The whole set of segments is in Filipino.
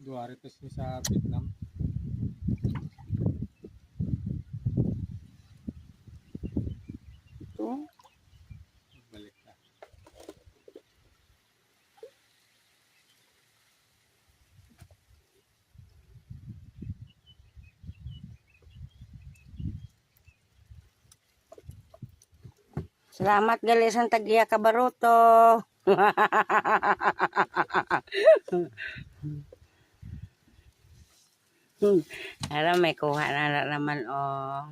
Duarites ni sa Vietnam. Ito. Balik na. Salamat gali sa tagiya kabaruto. Alam may kuha na naman oh.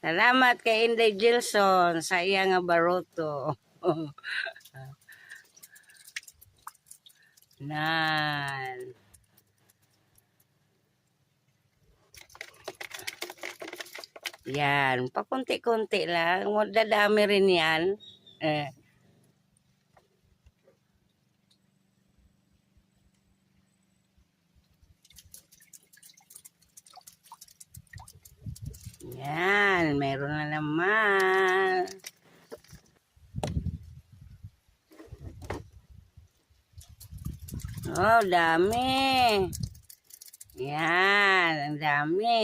Salamat kay Inday Gilson sa iya nga baruto. Nan. Yan, pakunti-kunti lang. Dadami rin yan. Yan, meron na naman. Oh, dami. Yan, ang dami.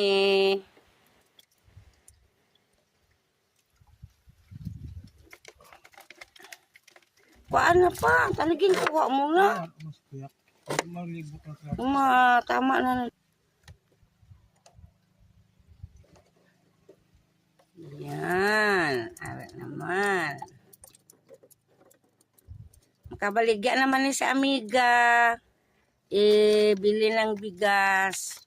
Kuhaan na pa. Talagin kuha mo na. Mas kuyak. Malibok na sa Tama na. Yan. Arat naman. Makabaligya naman ni sa amiga. Bili ng bigas.